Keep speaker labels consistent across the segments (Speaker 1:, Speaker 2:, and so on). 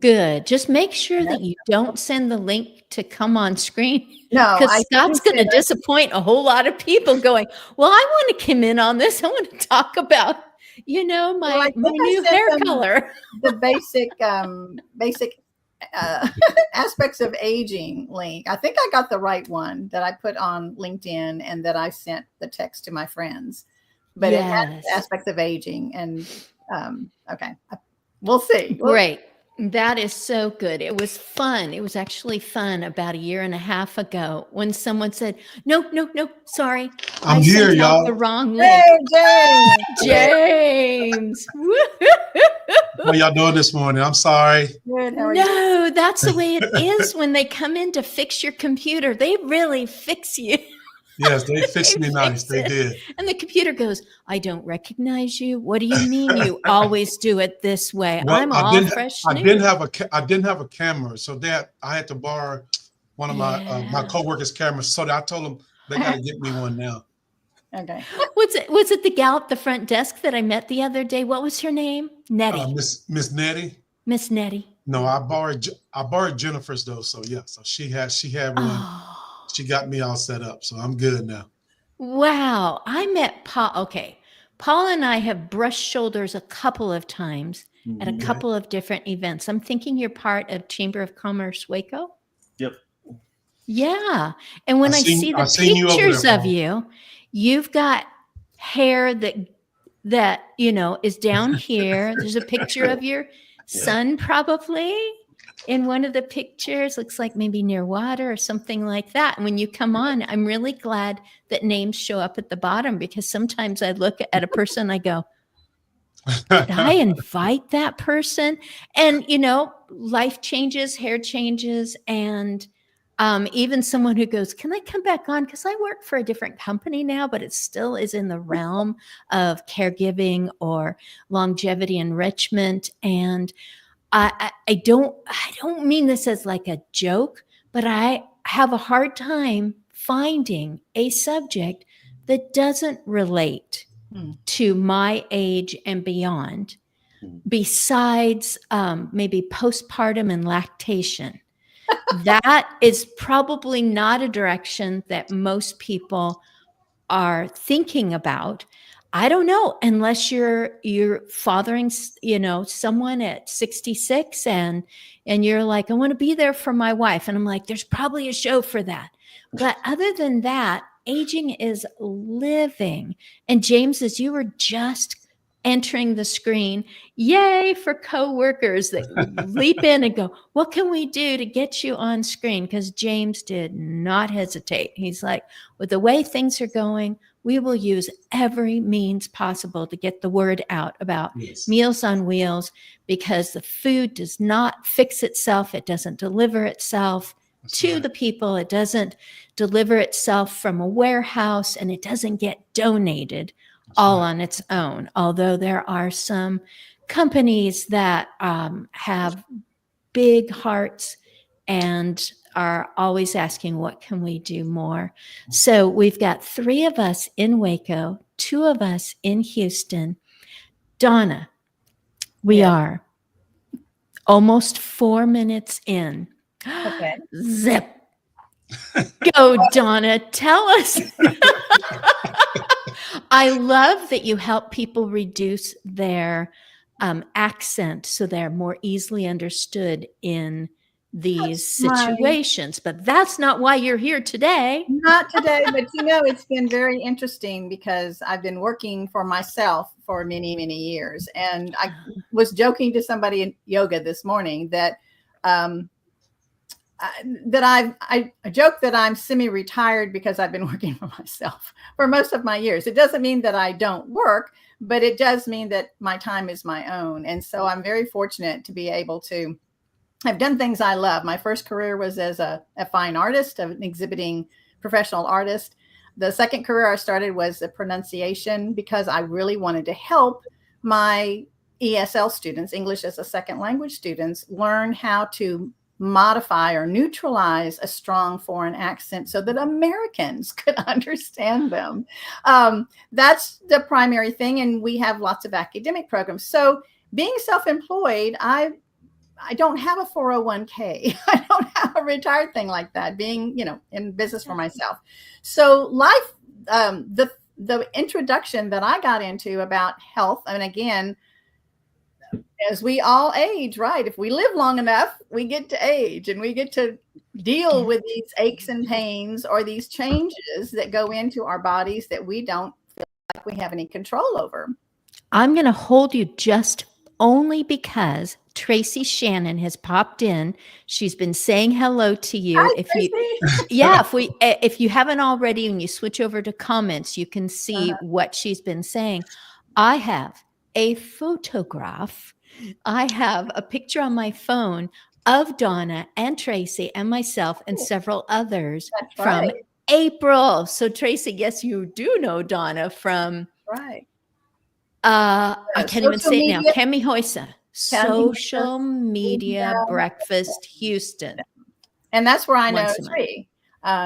Speaker 1: Good. Just make sure that you don't send the link to come on screen,
Speaker 2: No,
Speaker 1: because
Speaker 2: I
Speaker 1: Scott's going to disappoint a whole lot of people going, well, I want to come in on this. I want to talk about, my new hair color.
Speaker 2: The basic aspects of aging link. I think I got the right one that I put on LinkedIn and that I sent the text to my friends. But it has aspects of aging, and okay, we'll see.
Speaker 1: Great. That is so good. It was fun. It was actually fun about a year and a half ago when someone said, no, sorry.
Speaker 3: I'm here, y'all.
Speaker 1: The wrong link.
Speaker 2: Hey,
Speaker 1: James.
Speaker 3: What y'all doing this morning? I'm sorry.
Speaker 1: No, that's the way it is when they come in to fix your computer. They really fix you.
Speaker 3: Yes, they fixed me nice. They did.
Speaker 1: And the computer goes, I don't recognize you. What do you mean you always do it this way?
Speaker 3: Well,
Speaker 1: I'm all fresh.
Speaker 3: I didn't have a camera, so that I had to borrow one of my coworkers' cameras. So I told them they got to get me one now.
Speaker 2: Okay.
Speaker 1: Was it the gal at the front desk that I met the other day? What was her name? Nettie.
Speaker 3: Miss Nettie.
Speaker 1: Miss Nettie.
Speaker 3: No, I borrowed Jennifer's though. So yeah, so she had one. Oh. She got me all set up, so I'm good now.
Speaker 1: Wow. I met Paul. Okay. Paul and I have brushed shoulders a couple of times at a couple of different events. I'm thinking you're part of Chamber of Commerce Waco.
Speaker 4: Yep.
Speaker 1: Yeah. And when I see the pictures of you, you've got hair that is down here. There's a picture of your son probably in one of the pictures. Looks like maybe near water or something like that. And when you come on, I'm really glad that names show up at the bottom, because sometimes I look at a person, I go, did I invite that person? And, life changes, hair changes, and even someone who goes, can I come back on? Because I work for a different company now, but it still is in the realm of caregiving or longevity enrichment. And I don't mean this as like a joke, but I have a hard time finding a subject that doesn't relate to my age and beyond, besides maybe postpartum and lactation. That is probably not a direction that most people are thinking about. I don't know, unless you're fathering, someone at 66 and you're like, I want to be there for my wife. And I'm like, there's probably a show for that. But other than that, aging is living. And James, as you were just entering the screen, yay for coworkers that leap in and go, what can we do to get you on screen? Because James did not hesitate. He's like, with the way things are going, we will use every means possible to get the word out about Meals on Wheels, because the food does not fix itself. It doesn't deliver itself to the people. It doesn't deliver itself from a warehouse, and it doesn't get donated all on its own. Although there are some companies that have big hearts and are always asking, what can we do more? So we've got 3 of us in Waco, 2 of us in Houston. Donna, we are almost 4 minutes in.
Speaker 2: Okay.
Speaker 1: Zip. Go, Donna. Tell us. I love that you help people reduce their accent so they're more easily understood in these situations. But that's not why you're here today.
Speaker 2: Not today, but it's been very interesting because I've been working for myself for many, many years. And I was joking to somebody in yoga this morning that I joke that I'm semi-retired because I've been working for myself for most of my years. It doesn't mean that I don't work, but it does mean that my time is my own. And so I'm very fortunate to be able to have done things I love. My first career was as a fine artist, an exhibiting professional artist. The second career I started was a pronunciation, because I really wanted to help my ESL students, English as a second language students, learn how to modify or neutralize a strong foreign accent so that Americans could understand them. That's the primary thing. And we have lots of academic programs. So being self-employed, I I don't have a 401k. I don't have a retired thing like that, being, in business for myself. So life, the introduction that I got into about health, and again, as we all age, right? If we live long enough, we get to age and we get to deal with these aches and pains or these changes that go into our bodies that we don't feel like we have any control over.
Speaker 1: I'm going to hold you just only because Tracy Shannon has popped in. She's been saying hello to you.
Speaker 2: Hi, Tracy.
Speaker 1: If you haven't already and you switch over to comments, you can see what she's been saying. I have a photograph. I have a picture on my phone of Donna and Tracy and myself and several others from April. So Tracy, yes, you do know Donna from I can't even say it now. Kemi Hoysa, Social Media Breakfast Houston.
Speaker 2: And that's where I know Tree,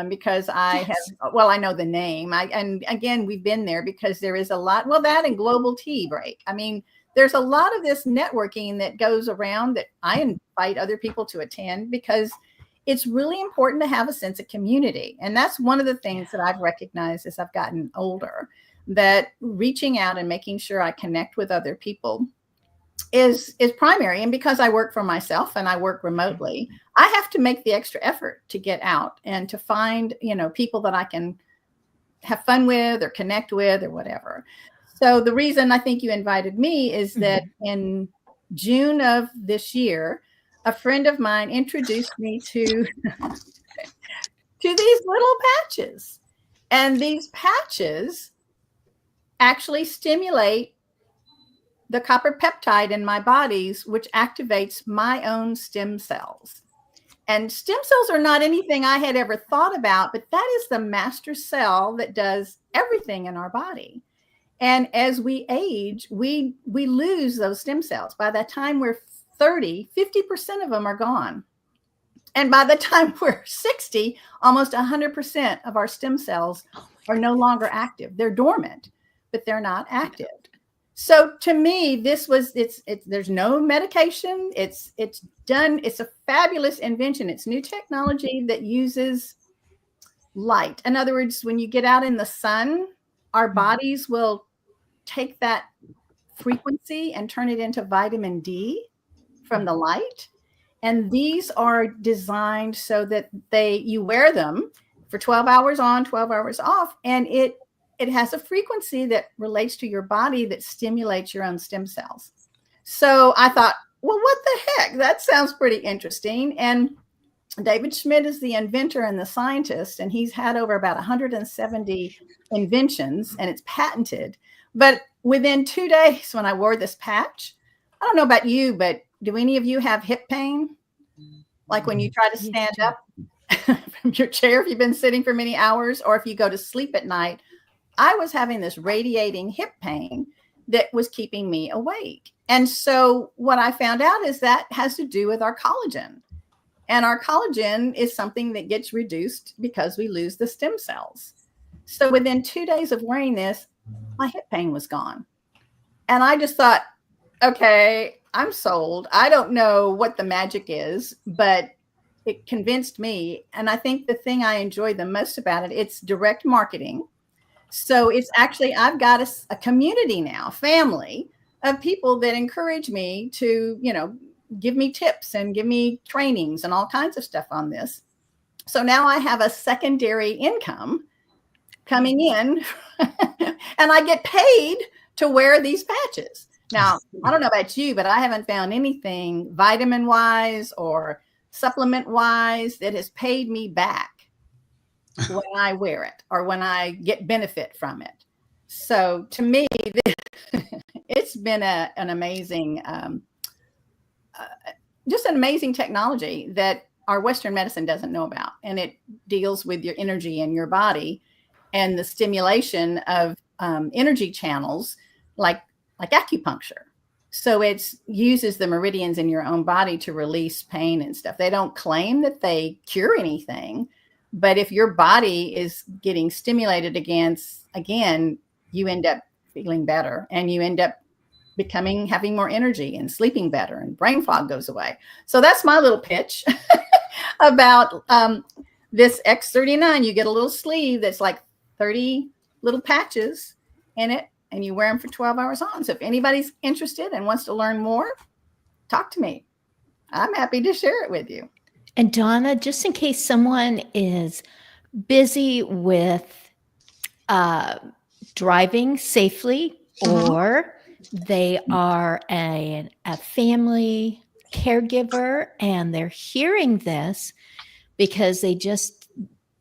Speaker 2: because I know the name. And again, we've been there because there is a lot, that and Global Tea Break. I mean, there's a lot of this networking that goes around that I invite other people to attend because it's really important to have a sense of community. And that's one of the things that I've recognized as I've gotten older, that reaching out and making sure I connect with other people is primary. And because I work for myself and I work remotely, I have to make the extra effort to get out and to find, people that I can have fun with or connect with or whatever. So the reason I think you invited me is that in June of this year, a friend of mine introduced me to these little patches. And these patches actually stimulate the copper peptide in my bodies, which activates my own stem cells. And stem cells are not anything I had ever thought about, but that is the master cell that does everything in our body. And as we age, we lose those stem cells. By the time we're 30, 50% of them are gone. And by the time we're 60, almost 100% of our stem cells are no longer active. They're dormant, but they're not active. So to me, there's no medication. It's done. It's a fabulous invention. It's new technology that uses light. In other words, when you get out in the sun, our bodies will take that frequency and turn it into vitamin D from the light. And these are designed so that you wear them for 12 hours on, 12 hours off. And it has a frequency that relates to your body that stimulates your own stem cells. So I thought, well, what the heck? That sounds pretty interesting. And David Schmidt is the inventor and the scientist, and he's had over about 170 inventions, and it's patented. But within 2 days when I wore this patch, I don't know about you, but do any of you have hip pain? Like when you try to stand up from your chair, if you've been sitting for many hours, or if you go to sleep at night. I was having this radiating hip pain that was keeping me awake. And so what I found out is that has to do with our collagen. And our collagen is something that gets reduced because we lose the stem cells. So within 2 days of wearing this, my hip pain was gone. And I just thought, okay, I'm sold. I don't know what the magic is, but it convinced me. And I think the thing I enjoy the most about it, it's direct marketing. So it's actually, I've got a community now, family of people that encourage me to, give me tips and give me trainings and all kinds of stuff on this. So now I have a secondary income coming in and I get paid to wear these patches. Now, I don't know about you, but I haven't found anything vitamin wise or supplement wise that has paid me back when I wear it or when I get benefit from it. So to me, it's been an amazing, just an amazing technology that our Western medicine doesn't know about. And it deals with your energy in your body and the stimulation of energy channels like acupuncture. So it uses the meridians in your own body to release pain and stuff. They don't claim that they cure anything, but if your body is getting stimulated again, you end up feeling better and you end up having more energy and sleeping better, and brain fog goes away. So that's my little pitch about this X39. You get a little sleeve that's like 30 little patches in it, and you wear them for 12 hours on. So if anybody's interested and wants to learn more, talk to me. I'm happy to share it with you.
Speaker 1: And Donna, just in case someone is busy with driving safely, or they are a family caregiver and they're hearing this because they just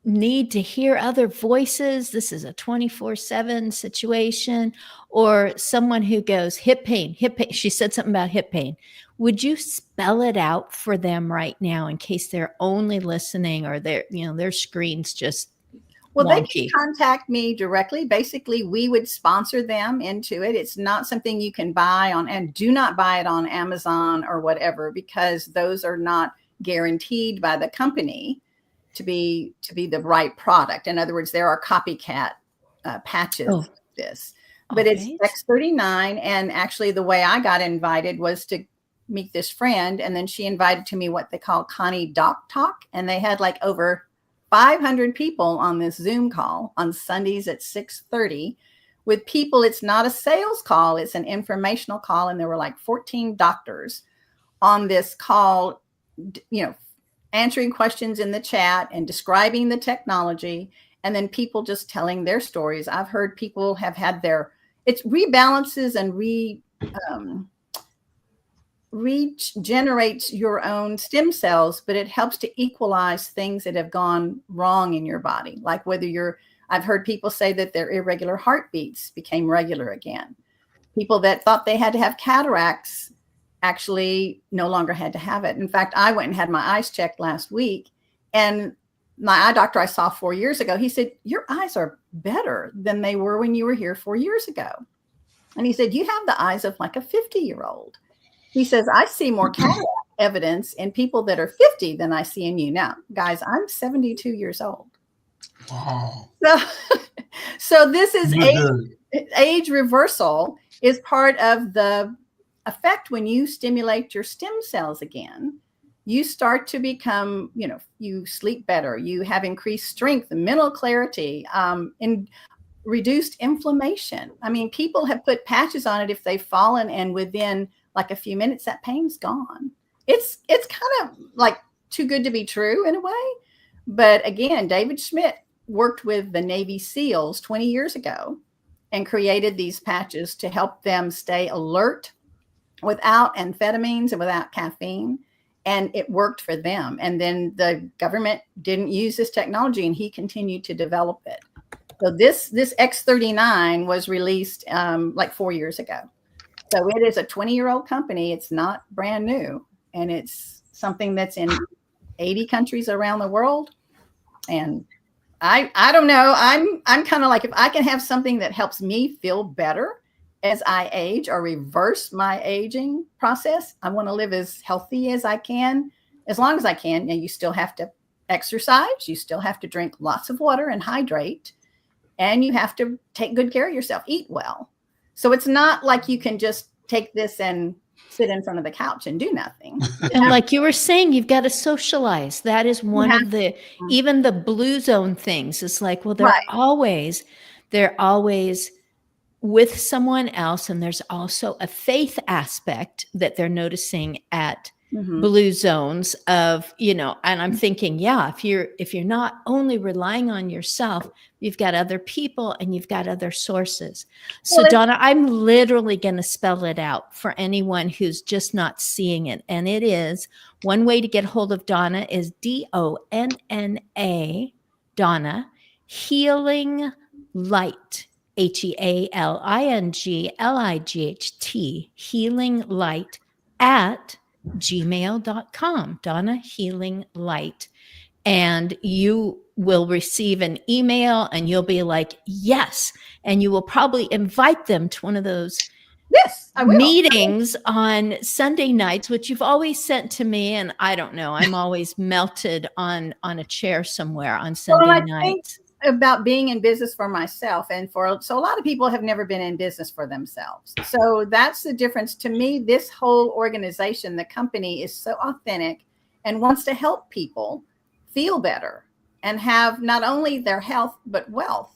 Speaker 1: need to hear other voices. This is a 24/7 situation, or someone who goes hip pain. She said something about hip pain. Would you spell it out for them right now in case they're only listening, or their screen's just
Speaker 2: Well,
Speaker 1: wonky?
Speaker 2: They can contact me directly. Basically, we would sponsor them into it. It's not something you can buy on, and do not buy it on Amazon or whatever, because those are not guaranteed by the company to be the right product. In other words, there are copycat patches of this, but it's X39. And actually the way I got invited was to meet this friend, and then she invited to me what they call Connie Doc Talk, and they had like over 500 people on this Zoom call on Sundays at 6:30 with people. It's not a sales call, it's an informational call, and there were like 14 doctors on this call, answering questions in the chat and describing the technology, and then people just telling their stories. I've heard people have had it rebalances and regenerates your own stem cells, but it helps to equalize things that have gone wrong in your body. Like I've heard people say that their irregular heartbeats became regular again. People that thought they had to have cataracts actually no longer had to have it. In fact, I went and had my eyes checked last week, and my eye doctor I saw 4 years ago, he said, "Your eyes are better than they were when you were here 4 years ago." And he said, "You have the eyes of like a 50-year-old. He says, "I see more cataract evidence in people that are 50 than I see in you." Now, guys, I'm 72 years old.
Speaker 3: Wow.
Speaker 2: So this is age reversal is part of the effect. When you stimulate your stem cells again, you start to become, you sleep better, you have increased strength, mental clarity, and reduced inflammation. I mean, people have put patches on it if they've fallen, and within like a few minutes, that pain's gone. It's kind of like too good to be true in a way. But again, David Schmidt worked with the Navy SEALs 20 years ago and created these patches to help them stay alert without amphetamines and without caffeine. And it worked for them. And then the government didn't use this technology, and he continued to develop it. So this X39 was released like 4 years ago. So it is a 20-year-old company. It's not brand new. And it's something that's in 80 countries around the world. And I don't know. I'm kind of like, if I can have something that helps me feel better as I age, or reverse my aging process, I want to live as healthy as I can, as long as I can. And you still have to exercise. You still have to drink lots of water and hydrate. And you have to take good care of yourself, eat well. So it's not like you can just take this and sit in front of the couch and do nothing.
Speaker 1: And like you were saying, you've got to socialize. That is one of the, even the blue zone things. It's like, well, they're always with someone else. And there's also a faith aspect that they're noticing at blue zones of, and I'm thinking, if you're not only relying on yourself, you've got other people and you've got other sources. So Donna, I'm literally going to spell it out for anyone who's just not seeing it. And it is, one way to get hold of Donna is DONNA, Donna, Healing Light, HEALINGLIGHT, Healing Light at gmail.com, Donna Healing Light. And you will receive an email and you'll be like, yes. And you will probably invite them to one of those meetings on Sunday nights, which you've always sent to me. And I don't know, I'm always melted on a chair somewhere on Sunday nights.
Speaker 2: about being in business for myself, and so a lot of people have never been in business for themselves. So that's the difference to me. This whole organization, the company, is so authentic and wants to help people feel better and have not only their health but wealth.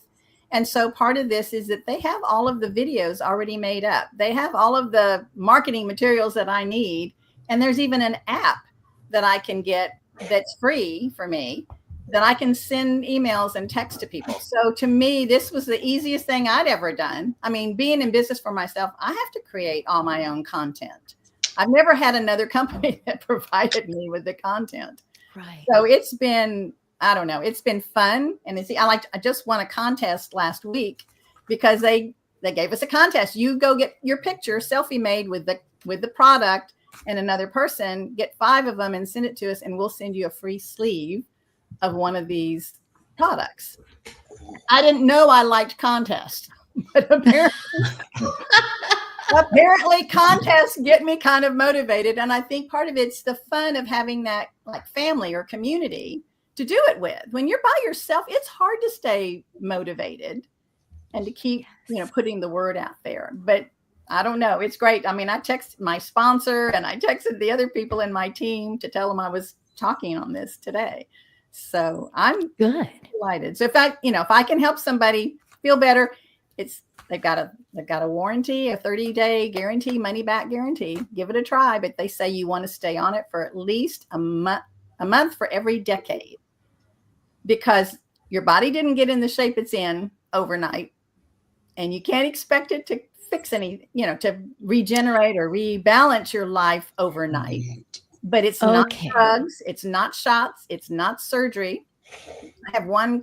Speaker 2: And so part of this is that they have all of the videos already made up. They have all of the marketing materials that I need, and there's even an app that I can get that's free for me, that I can send emails and text to people. So to me, this was the easiest thing I'd ever done. I mean, being in business for myself, I have to create all my own content. I've never had another company that provided me with the content.
Speaker 1: Right.
Speaker 2: So it's been, I don't know, it's been fun. And I just won a contest last week because they gave us a contest. You go get your picture selfie made with the product and another person, get 5 of them and send it to us, and we'll send you a free sleeve of one of these products. I didn't know I liked contests, but apparently contests get me kind of motivated. And I think part of it's the fun of having that like family or community to do it with. When you're by yourself, it's hard to stay motivated and to keep, putting the word out there. But I don't know. It's great. I mean, I texted my sponsor and I texted the other people in my team to tell them I was talking on this today. So I'm
Speaker 1: good,
Speaker 2: delighted. So if I can help somebody feel better, they've got a warranty, a 30-day guarantee, money back guarantee. Give it a try, but they say you want to stay on it for at least a month for every decade, because your body didn't get in the shape it's in overnight, and you can't expect it to fix to regenerate or rebalance your life overnight. But it's not drugs, it's not shots, it's not surgery. I have one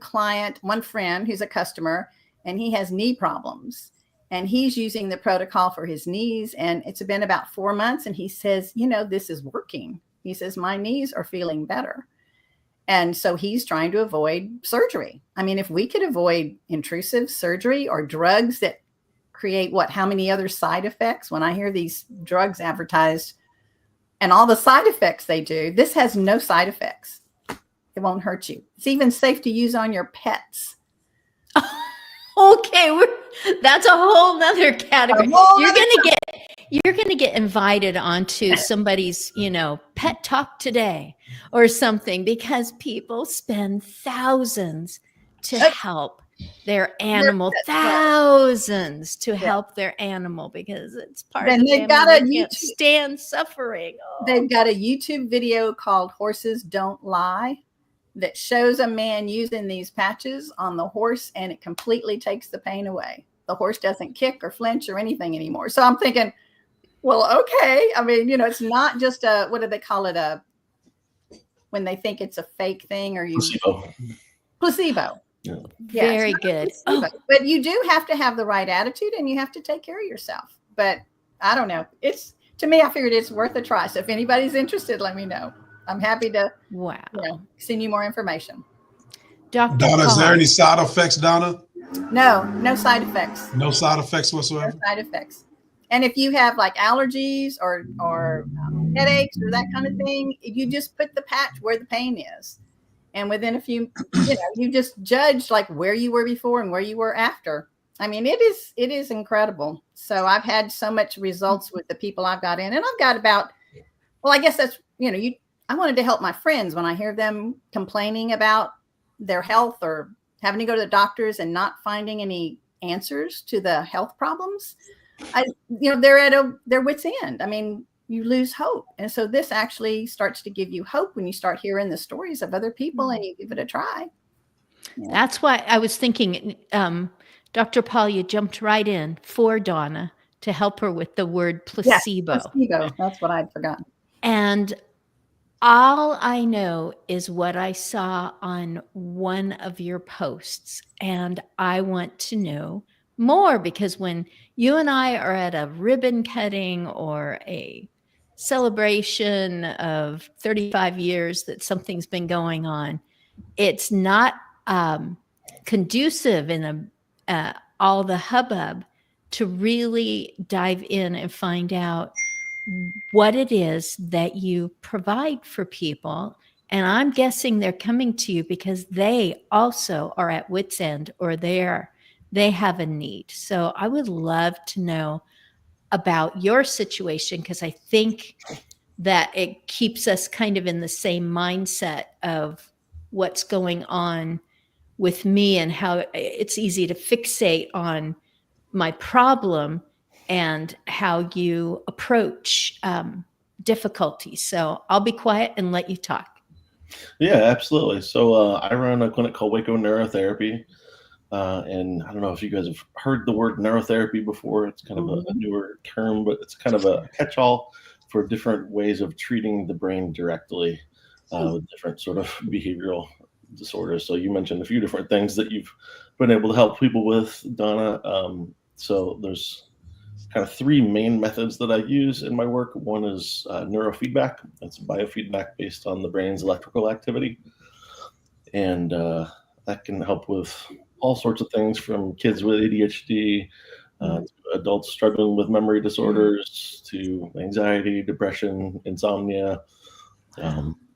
Speaker 2: friend who's a customer, and he has knee problems, and he's using the protocol for his knees, and it's been about 4 months, and he says, this is working. He says, my knees are feeling better. And so he's trying to avoid surgery. I mean, if we could avoid intrusive surgery or drugs that create how many other side effects? When I hear these drugs advertised and all the side effects they do, this has no side effects. It won't hurt you. It's even safe to use on your pets.
Speaker 1: Okay, that's a whole nother category. You're gonna get invited onto somebody's, pet talk today or something, because people spend thousands to help their animal, thousands to help their animal, because it's part of the family. They can't stand suffering.
Speaker 2: They've got a YouTube video called Horses Don't Lie that shows a man using these patches on the horse, and it completely takes the pain away. The horse doesn't kick or flinch or anything anymore. So I'm thinking, well, okay. I mean, it's not just what do they call it? When they think it's a fake thing, or placebo.
Speaker 1: Yeah. Very good.
Speaker 2: But you do have to have the right attitude, and you have to take care of yourself. But I don't know. To me, I figured it's worth a try. So if anybody's interested, let me know. I'm happy to send you more information.
Speaker 3: Dr. Donna, is there any side effects, Donna?
Speaker 2: No side effects.
Speaker 3: No side effects whatsoever?
Speaker 2: No side effects. And if you have like allergies or headaches or that kind of thing, you just put the patch where the pain is. And within a few, you just judge like where you were before and where you were after. I mean, it is incredible. So I've had so much results with the people I've got in, and I've got I guess that's, I wanted to help my friends when I hear them complaining about their health or having to go to the doctors and not finding any answers to the health problems. They're at their wit's end. I mean, you lose hope. And so this actually starts to give you hope when you start hearing the stories of other people and you give it a try.
Speaker 1: Yeah. That's why I was thinking, Dr. Paul, you jumped right in for Donna to help her with the word placebo.
Speaker 2: Yes, placebo. That's what I'd forgotten.
Speaker 1: And all I know is what I saw on one of your posts. And I want to know more, because when you and I are at a ribbon cutting or a celebration of 35 years that something's been going on, it's not conducive in all the hubbub to really dive in and find out what it is that you provide for people And I'm guessing they're coming to you because they also are at wit's end, or they have a need. So I would love to know about your situation, because I think that it keeps us kind of in the same mindset of what's going on with me, and how it's easy to fixate on my problem and how you approach difficulties. So I'll be quiet and let you talk.
Speaker 4: Yeah, absolutely. So I run a clinic called Waco Neurotherapy. And I don't know if you guys have heard the word neurotherapy before. It's kind of a newer term, but it's kind of a catch-all for different ways of treating the brain directly with different sort of behavioral disorders. So you mentioned a few different things that you've been able to help people with, Donna. So there's kind of three main methods that I use in my work. One is neurofeedback. That's biofeedback based on the brain's electrical activity. And that can help with all sorts of things, from kids with ADHD, to adults struggling with memory disorders, to anxiety, depression, insomnia.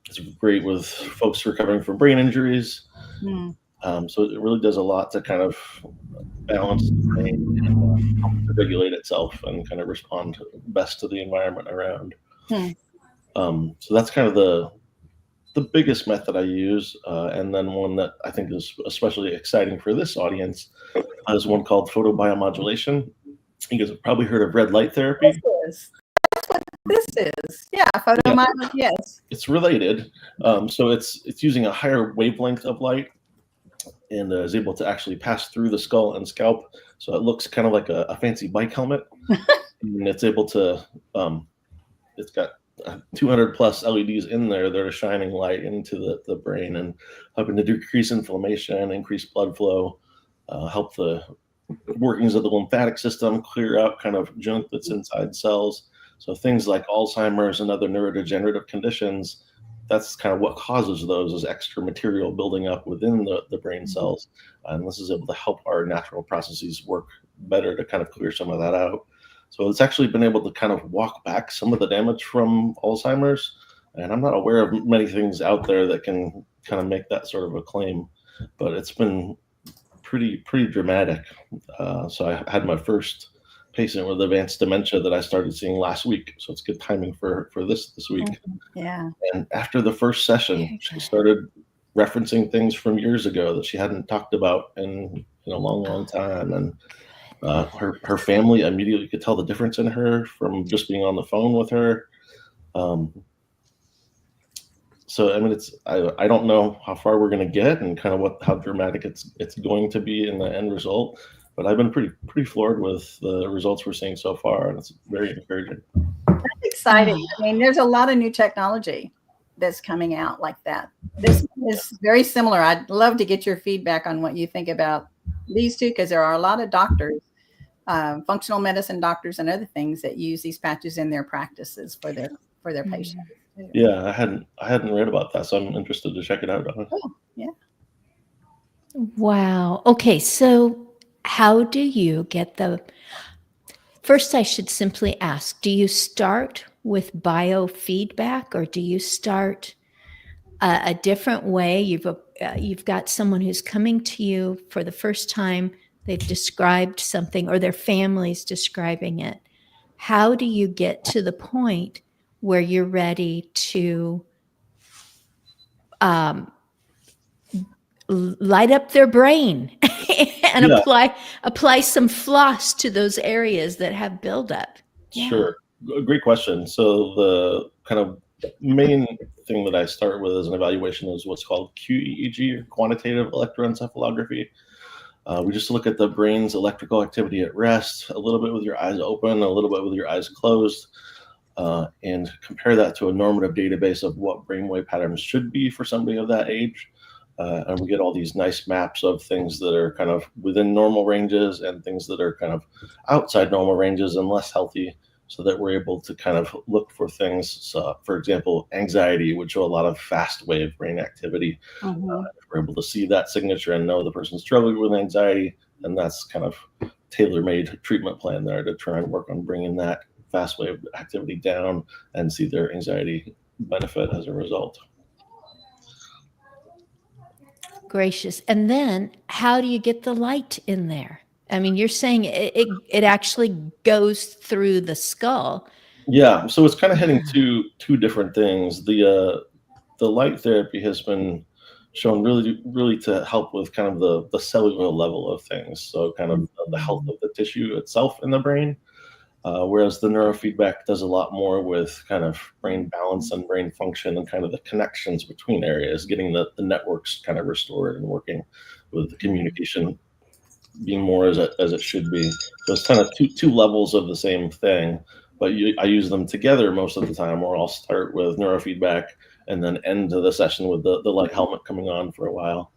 Speaker 4: It's great with folks recovering from brain injuries. So it really does a lot to kind of balance the brain and help it to regulate itself and kind of respond best to the environment around. So that's kind of the biggest method I use, and then one that I think is especially exciting for this audience is one called photobiomodulation. You guys have probably heard of red light therapy.
Speaker 2: This is. Yeah, photobiomodulation. Yes.
Speaker 4: It's related. So it's using a higher wavelength of light, and is able to actually pass through the skull and scalp. So it looks kind of like a fancy bike helmet, and it's able to. It's got 200 plus LEDs in there that are shining light into the brain and helping to decrease inflammation, increase blood flow, help the workings of the lymphatic system, clear out kind of junk that's inside cells. So things like Alzheimer's and other neurodegenerative conditions, that's kind of what causes those, is extra material building up within the brain cells. And this is able to help our natural processes work better to kind of clear some of that out. So it's actually been able to kind of walk back some of the damage from Alzheimer's. And I'm not aware of many things out there that can kind of make that sort of a claim, but it's been pretty dramatic. So I had my first patient with advanced dementia that I started seeing last week. So it's good timing for this week.
Speaker 2: Yeah.
Speaker 4: And after the first session, she started referencing things from years ago that she hadn't talked about in a long time. And her family immediately could tell the difference in her from just being on the phone with her. So I mean, I don't know how far we're going to get and kind of how dramatic it's going to be in the end result, but I've been pretty floored with the results we're seeing so far, and it's very encouraging.
Speaker 2: That's exciting. I mean, there's a lot of new technology that's coming out like that. This is very similar. I'd love to get your feedback on what you think about these two, because there are a lot of doctors, functional medicine doctors and other things, that use these patches in their practices for their patients.
Speaker 4: Yeah, I hadn't read about that, so I'm interested to check it out.
Speaker 2: Oh, yeah.
Speaker 1: Wow. Okay, so how do you get first I should simply ask, do you start with biofeedback, or do you start a different way? You've got someone who's coming to you for the first time. They've described something, or their family's describing it. How do you get to the point where you're ready to light up their brain and apply some floss to those areas that have buildup?
Speaker 4: Yeah. Sure. Great question. So the kind of main thing that I start with as an evaluation is what's called QEEG, or quantitative electroencephalography. We just look at the brain's electrical activity at rest, a little bit with your eyes open, a little bit with your eyes closed, and compare that to a normative database of what brainwave patterns should be for somebody of that age. And we get all these nice maps of things that are kind of within normal ranges and things that are kind of outside normal ranges and less healthy, so that we're able to kind of look for things. So, for example, anxiety would show a lot of fast wave brain activity. We're able to see that signature and know the person's struggling with anxiety, and that's kind of tailor-made treatment plan there to try and work on bringing that fast wave activity down and see their anxiety benefit as a result.
Speaker 1: gracious. And then how do you get the light in there? I mean, you're saying it actually goes through the skull.
Speaker 4: Yeah, so it's kind of hitting two different things. The light therapy has been shown really to help with kind of the cellular level of things. So kind of the health of the tissue itself in the brain. Whereas the neurofeedback does a lot more with kind of brain balance and brain function and kind of the connections between areas, getting the networks kind of restored and working with the communication being more as it should be. So it's kind of two levels of the same thing, but I use them together most of the time, or I'll start with neurofeedback and then end the session with the light helmet coming on for a while.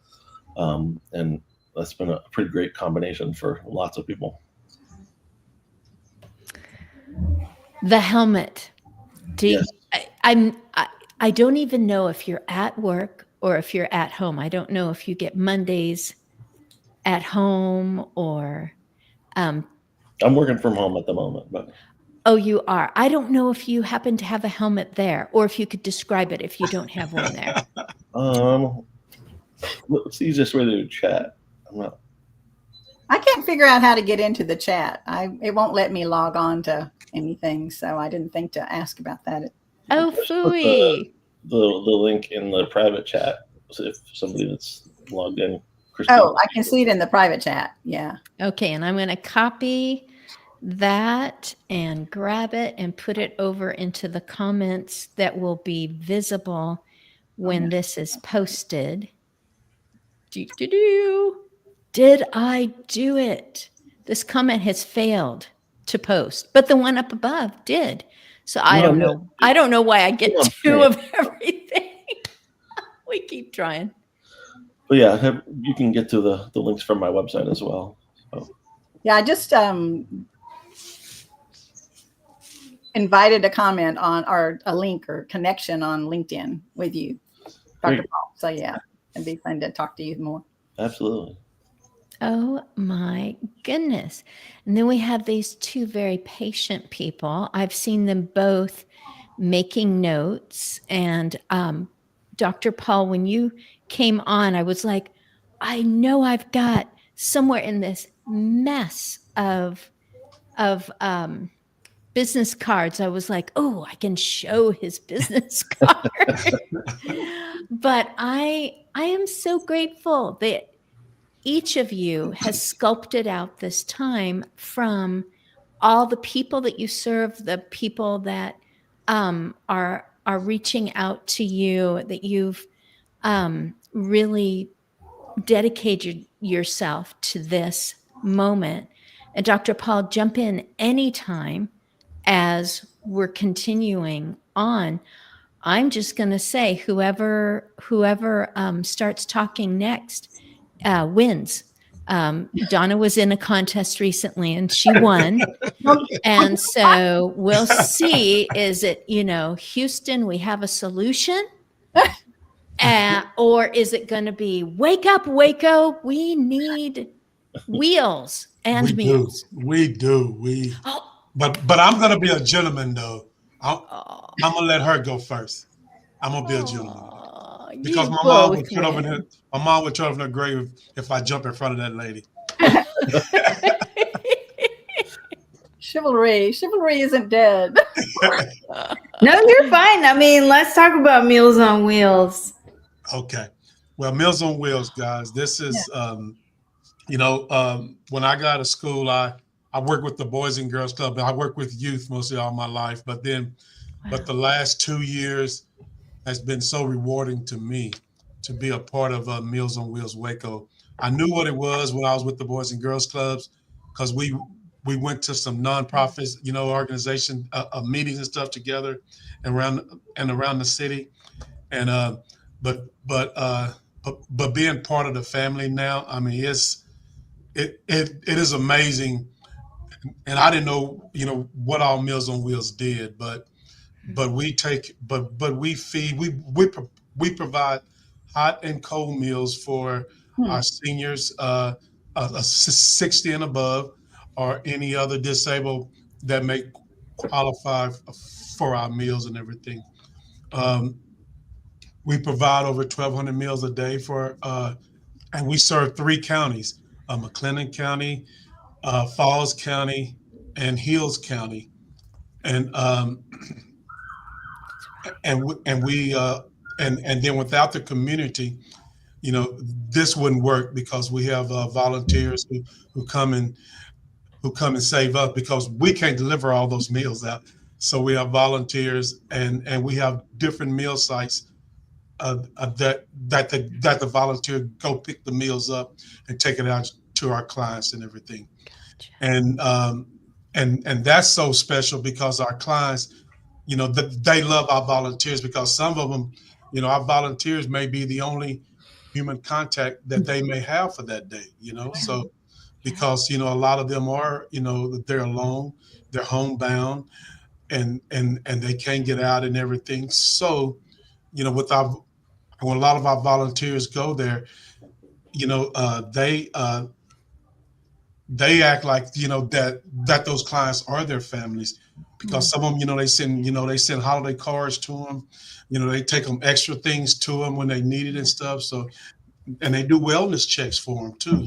Speaker 4: And that's been a pretty great combination for lots of people.
Speaker 1: The helmet.
Speaker 4: Yes.
Speaker 1: I don't even know if you're at work or if you're at home. I don't know if you get Mondays at home or
Speaker 4: I'm working from home at the moment, but
Speaker 1: oh, you are. I don't know if you happen to have a helmet there, or if you could describe it if you don't have one there.
Speaker 4: What's the easiest way to chat?
Speaker 2: I can't figure out how to get into the chat. It won't let me log on to anything, so I didn't think to ask about that.
Speaker 1: Oh, phooey.
Speaker 4: The link in the private chat. So if somebody that's logged in. Christine.
Speaker 2: Oh, I can see it in the private chat. Yeah.
Speaker 1: Okay, and I'm going to copy that and grab it and put it over into the comments that will be visible when this is posted. Did I do it? This comment has failed to post, but the one up above did. So I don't know. I don't know why I get two of everything. We keep trying.
Speaker 4: But yeah, you can get to the links from my website as well. So.
Speaker 2: Yeah, I just invited a comment on, or a link or connection on LinkedIn with you, Dr. Paul. So yeah, it'd be fun to talk to you more.
Speaker 4: Absolutely.
Speaker 1: Oh my goodness. And then we have these two very patient people. I've seen them both making notes. And Dr. Paul, when you came on, I was like, I know I've got somewhere in this mess of business cards. I was like, oh, I can show his business card. But I am so grateful that each of you has sculpted out this time from all the people that you serve, the people that are reaching out to you, that you've really dedicated yourself to this moment. And Dr. Paul, jump in anytime as we're continuing on. I'm just going to say whoever starts talking next wins. Donna was in a contest recently and she won. And so we'll see, is it, Houston, we have a solution? Or is it going to be, wake up, Waco, we need wheels and meals?
Speaker 3: We do. But I'm going to be a gentleman, though. I'm going to let her go first. I'm going to be a gentleman. Because my mom would turn over in her grave if I jump in front of that lady.
Speaker 2: Chivalry isn't dead.
Speaker 5: No, you're fine. I mean, let's talk about Meals on Wheels.
Speaker 3: Okay. Well, Meals on Wheels, guys. This is, when I got out of school, I worked with the Boys and Girls Club. I worked with youth mostly all my life. But the last 2 years has been so rewarding to me to be a part of Meals on Wheels Waco. I knew what it was when I was with the Boys and Girls Clubs because we went to some nonprofits, organization meetings and stuff together around the city. And but being part of the family now, I mean, it is amazing. And I didn't know, what all Meals on Wheels did, but we feed, we provide hot and cold meals for our seniors, 60 and above, or any other disabled that may qualify for our meals and everything. We provide over 1,200 meals a day for and we serve 3 counties: McLennan County, Falls County, and Hills County, and and then without the community, this wouldn't work, because we have volunteers who come and save up, because we can't deliver all those meals out. So we have volunteers, and we have different meal sites that the volunteer go pick the meals up and take it out to our clients and everything. Gotcha. And that's so special, because our clients, they love our volunteers, because some of them, our volunteers may be the only human contact that they may have for that day, so because, a lot of them are, they're alone, they're homebound, and they can't get out and everything. So, when a lot of our volunteers go there, they act like, that those clients are their families, because some of them, they send holiday cards to them, they take them extra things to them when they need it and stuff. So, and they do wellness checks for them too.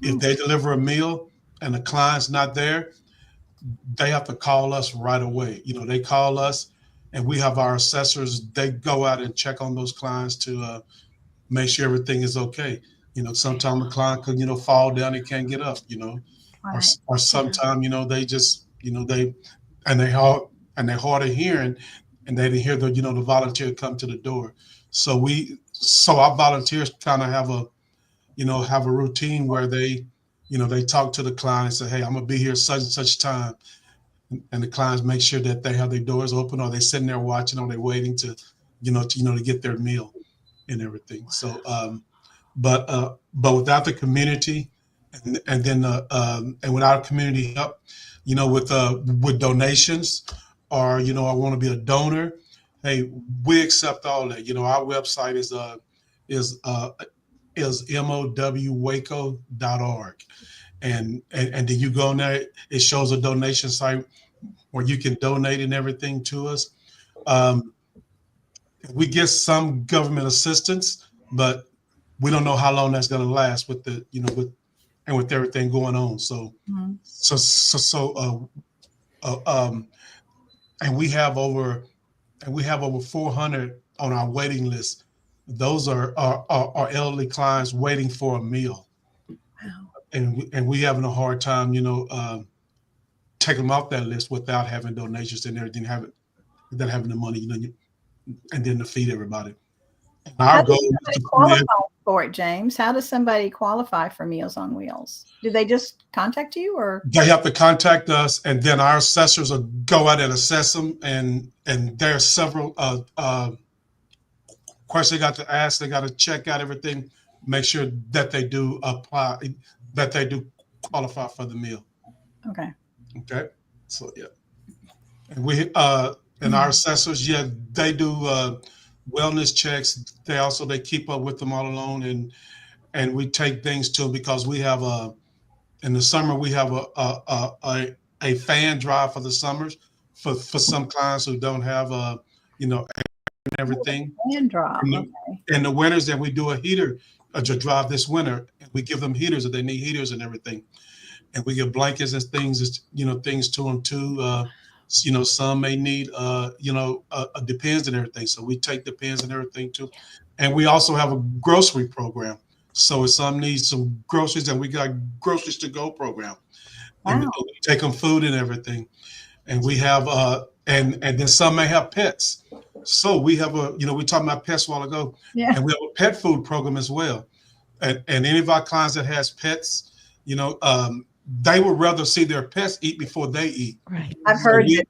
Speaker 3: If they deliver a meal and the client's not there, they have to call us right away. They call us, and we have our assessors. They go out and check on those clients to make sure everything is okay. Sometimes the client could, fall down, they can't get up, right. or sometimes, they just, they're hard of hearing, and they didn't hear the, the volunteer come to the door. So our volunteers kind of have a routine where they, they talk to the client and say, hey, I'm gonna be here such and such time. And the clients make sure that they have their doors open, or they're sitting there watching, or they're waiting to get their meal and everything. So, but without the community, and then and without community help, with donations, or I want to be a donor. Hey, we accept all that. Our website is mowwaco.org, and then you go on there. It shows a donation site where you can donate and everything to us. We get some government assistance, but we don't know how long that's going to last with the with everything going on. So and we have over 400 on our waiting list. Those are elderly clients waiting for a meal. Wow. And we having a hard time, taking them off that list without having donations and everything, without having the money, and then to feed everybody. And our goal is to
Speaker 2: qualify for it, James. How does somebody qualify for Meals on Wheels? Do they just contact you, or
Speaker 3: they have to contact us, and then our assessors will go out and assess them, and there are several questions they got to ask. They got to check out everything, make sure that they do apply, that they do qualify for the meal.
Speaker 2: Okay.
Speaker 3: So yeah, and we and our assessors, yeah, they do wellness checks. They keep up with them all along, and we take things to them, because we have in the summer we have a fan drive for the summers for some clients who don't have everything.
Speaker 2: Fan drive.
Speaker 3: In the winters, then we do a heater drive this winter, and we give them heaters if they need heaters and everything, and we give blankets and things, things to them too. Some may need Depends and everything, so we take Depends and everything too. And we also have a grocery program, so if some need some groceries, and we got groceries to go program. Wow. And we take them food and everything, and we have and then some may have pets, so we have we talked about pets a while ago, yeah, and we have a pet food program as well. And any of our clients that has pets, they would rather see their pets eat before they eat. Right.
Speaker 2: I've heard that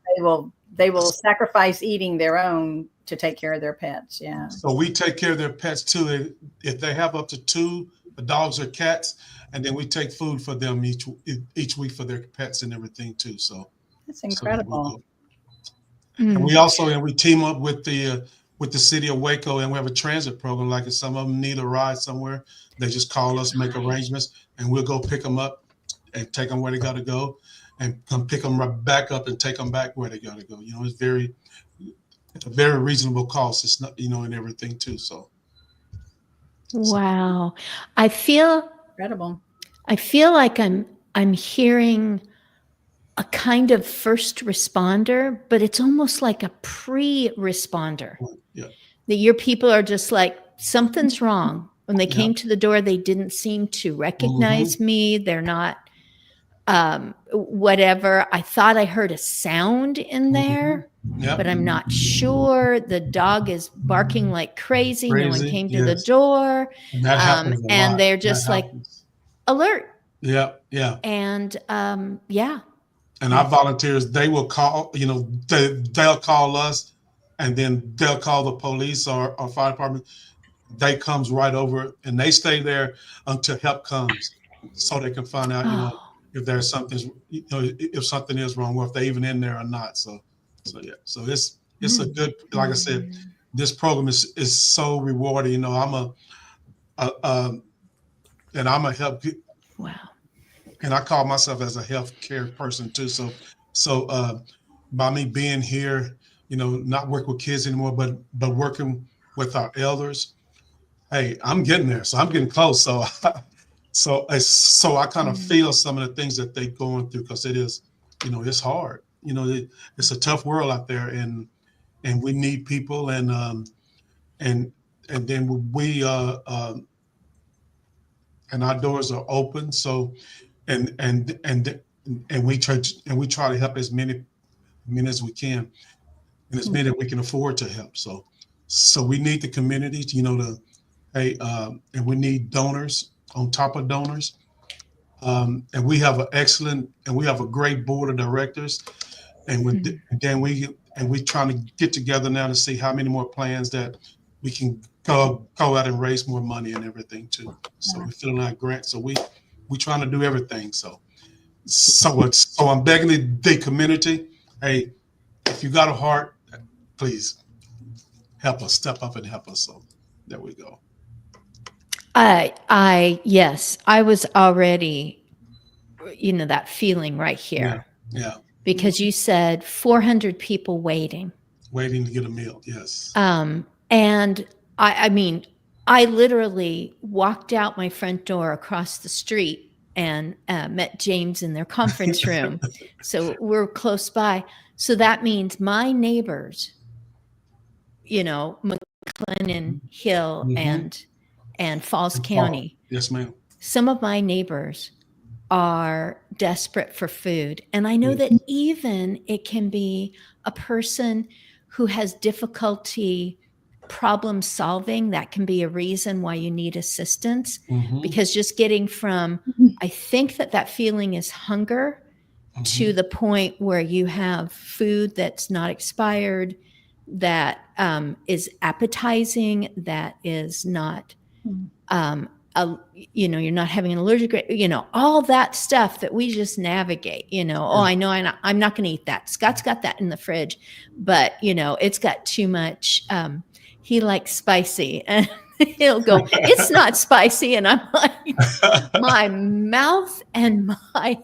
Speaker 2: they will sacrifice eating their own to take care of their pets. Yeah.
Speaker 3: So we take care of their pets too. If they have up to 2 dogs or cats, and then we take food for them each week for their pets and everything too. So
Speaker 2: that's incredible.
Speaker 3: And we team up with the city of Waco, and we have a transit program. Like if some of them need a ride somewhere, they just call us, make arrangements, and we'll go pick them up and take them where they got to go, and come pick them right back up and take them back where they got to go. It's a very reasonable cost. It's not, and everything too. So
Speaker 1: Wow. I feel
Speaker 2: Incredible.
Speaker 1: like I'm hearing a kind of first responder, but it's almost like a pre-responder.
Speaker 3: Yeah.
Speaker 1: That your people are just like, something's wrong. When they
Speaker 3: Yeah.
Speaker 1: came to the door, they didn't seem to recognize me. They're not whatever. I thought I heard a sound in there, but I'm not sure. The dog is barking like crazy. No one came to the door.
Speaker 3: And that happens a lot.
Speaker 1: And they're just like alert.
Speaker 3: Yeah, yeah.
Speaker 1: And yeah.
Speaker 3: And our volunteers, they will call, they'll call us, and then they'll call the police or fire department. They comes right over, and they stay there until help comes, so they can find out, if there's something, if something is wrong, or if they're even in there or not. So yeah. So it's a good, like I said, this program is so rewarding. I'm a help.
Speaker 1: Wow.
Speaker 3: And I call myself as a healthcare person too. So by me being here, not working with kids anymore, but working with our elders, hey, I'm getting there. So I'm getting close. So I kind of feel some of the things that they're going through, because it is, it's hard. It's a tough world out there, and we need people, and then we and our doors are open. So. And we try to help as many as we can, and as many that we can afford to help. So we need the community, and we need donors on top of donors. And we have a great board of directors, and we trying to get together now to see how many more plans that we can go out and raise more money and everything too. So we're filling out grants. So we're trying to do everything. So I'm begging the community, hey, if you got a heart, please help us, step up and help us. So there we go.
Speaker 1: Yes, I was already, that feeling right here.
Speaker 3: Yeah.
Speaker 1: Because you said 400 people waiting
Speaker 3: to get a meal. Yes.
Speaker 1: And I mean, I literally walked out my front door across the street and met James in their conference room. So we're close by. So that means my neighbors, McLennan Hill and Falls County.
Speaker 3: Yes, ma'am.
Speaker 1: Some of my neighbors are desperate for food. And I know that even it can be a person who has difficulty problem solving. That can be a reason why you need assistance, because just getting from, I think that feeling is hunger to the point where you have food that's not expired, that is appetizing, that is not, you're not having an allergic, all that stuff that we just navigate, I know I'm not going to eat that. Scott's got that in the fridge, but it's got too much. He likes spicy, and he'll go, it's not spicy. And I'm like, my mouth and my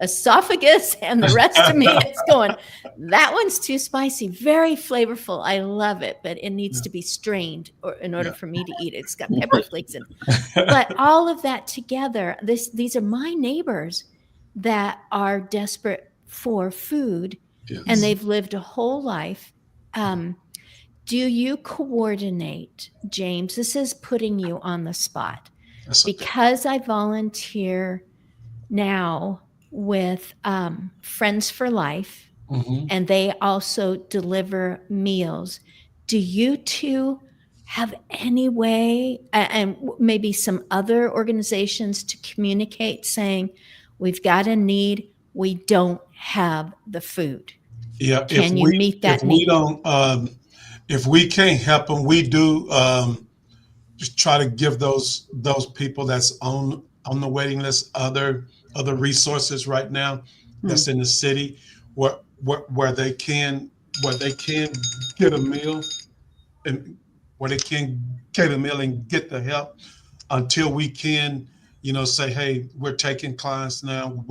Speaker 1: esophagus and the rest of me is going, that one's too spicy, very flavorful. I love it, but it needs to be strained in order for me to eat it. It's got pepper flakes in it. But all of that together, these are my neighbors that are desperate for food, and they've lived a whole life. Do you coordinate, James? This is putting you on the spot. Because I volunteer now with Friends for Life, and they also deliver meals. Do you two have any way, and maybe some other organizations, to communicate saying, we've got a need, we don't have the food?
Speaker 3: Yeah.
Speaker 1: Can you meet that need?
Speaker 3: If we can't help them, we do just try to give those people that's on the waiting list other resources right now that's in the city where they can get a meal, and where they can get a meal and get the help until we can say, hey, we're taking clients now.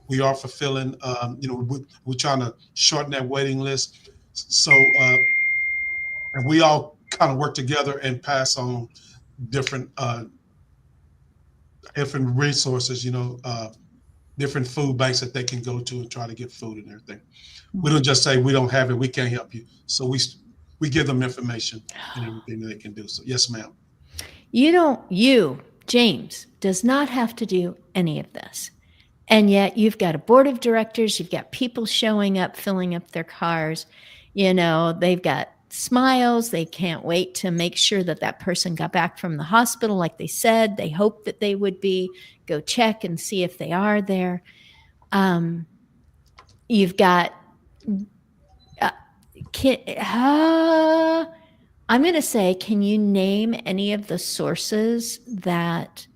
Speaker 3: We are fulfilling. We're trying to shorten that waiting list. So and we all kind of work together and pass on different different resources, different food banks that they can go to and try to get food and everything. We don't just say we don't have it, we can't help you. So we give them information and everything that they can do. So yes, ma'am.
Speaker 1: James, does not have to do any of this. And yet you've got a board of directors, you've got people showing up, filling up their cars. They've got smiles. They can't wait to make sure that person got back from the hospital like they said. They hope that they would be. Go check and see if they are there. You've got, I'm going to say, can you name any of the sources that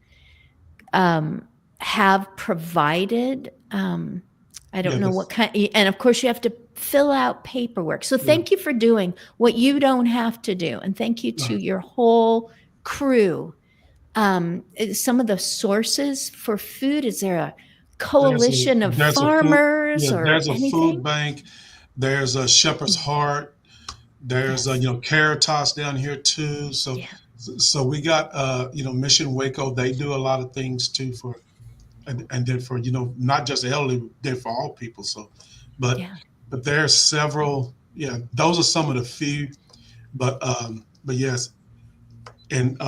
Speaker 1: have provided, I don't know what kind, and of course you have to fill out paperwork. So thank you for doing what you don't have to do. And thank you to your whole crew. Some of the sources for food, is there a coalition of farmers or
Speaker 3: there's a
Speaker 1: anything?
Speaker 3: food bank. There's a Shepherd's Heart. There's Caritas down here too. So we got Mission Waco. They do a lot of things too and then for not just the elderly, they're for all people. So, but there's several. Yeah, those are some of the few. But yes, and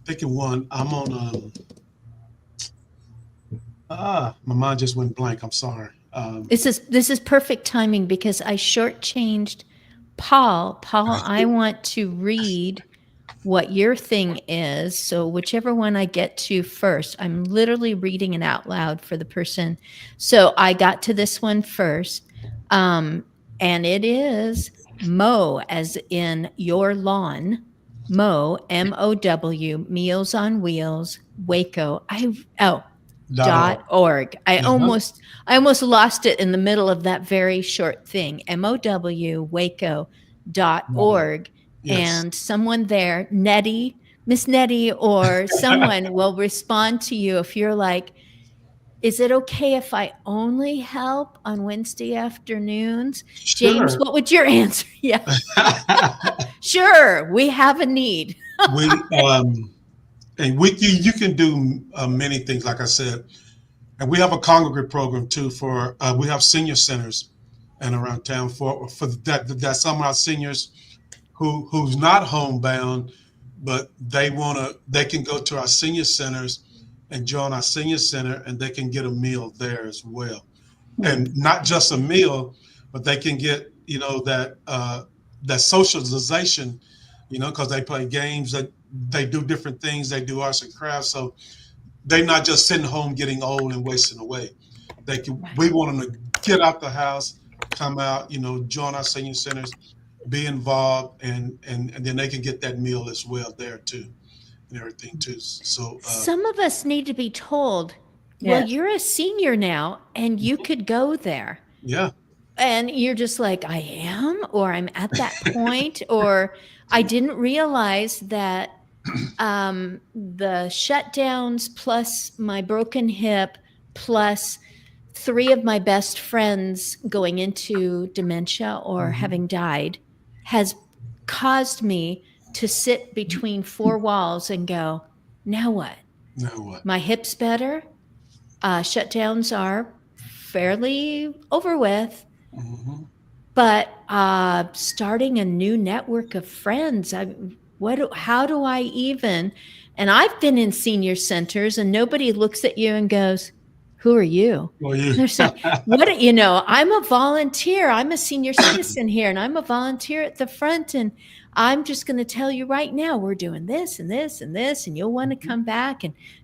Speaker 3: thinking one. I'm on. My mind just went blank. I'm sorry.
Speaker 1: This is perfect timing because I shortchanged Paul. Paul, I want to read what your thing is. So whichever one I get to first, I'm literally reading it out loud for the person. So I got to this one first. And it is Mow, as in your lawn. Mow, MOW, Meals on Wheels, Waco. .org. I almost lost it in the middle of that very short thing. MOW, Waco.org. Yes. And someone there, Miss Nettie, or someone will respond to you if you're like, is it okay if I only help on Wednesday afternoons? Sure. James, what would your answer? Yeah. Sure, we have a need.
Speaker 3: And with you can do many things, like I said. And we have a congregate program too for we have senior centers and around town for that some of our seniors who's not homebound, but they can go to our senior centers and join our senior center, and they can get a meal there as well. And not just a meal, but they can get that socialization, because they play games, that they do different things, they do arts and crafts, so they're not just sitting home getting old and wasting away. We want them to get out the house, come out, join our senior centers, be involved, and then they can get that meal as well there too, and everything too. So
Speaker 1: some of us need to be told, well, you're a senior now and you could go there.
Speaker 3: Yeah.
Speaker 1: And you're just like, I am, or I'm at that point, or I didn't realize that the shutdowns plus my broken hip plus 3 of my best friends going into dementia or having died has caused me to sit between 4 walls and go, now what?
Speaker 3: Now what?
Speaker 1: My hip's better. Shutdowns are fairly over with. Mm-hmm. But starting a new network of friends, how do I even? And I've been in senior centers, and nobody looks at you and goes, "Who are you?" They're saying, "What? I'm a volunteer. I'm a senior citizen here, and I'm a volunteer at the front, and I'm just going to tell you right now, we're doing this and this and this, and you'll want to come back,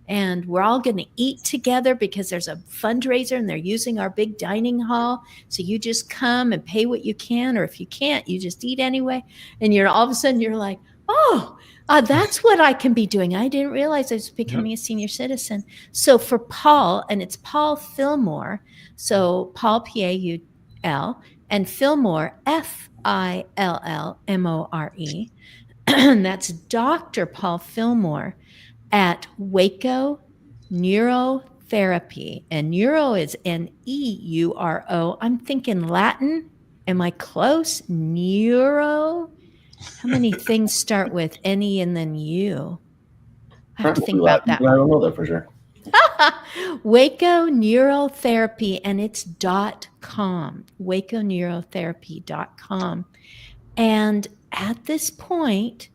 Speaker 1: and we're all going to eat together because there's a fundraiser and they're using our big dining hall. So you just come and pay what you can, or if you can't, you just eat anyway." And all of a sudden you're like, oh, that's what I can be doing. I didn't realize I was becoming a senior citizen. So for Paul, and it's Paul Fillmore, so Paul, Paul, and Fillmore, Fillmore. That's Dr. Paul Fillmore at Waco Neurotherapy. And neuro is Neuro. I'm thinking Latin. Am I close? Neuro? How many things start with N-E and then U? I have to think
Speaker 4: Probably
Speaker 1: about that.
Speaker 4: I don't know that for sure.
Speaker 1: Waco Neurotherapy, and it's .com. WacoNeurotherapy.com. And at this point,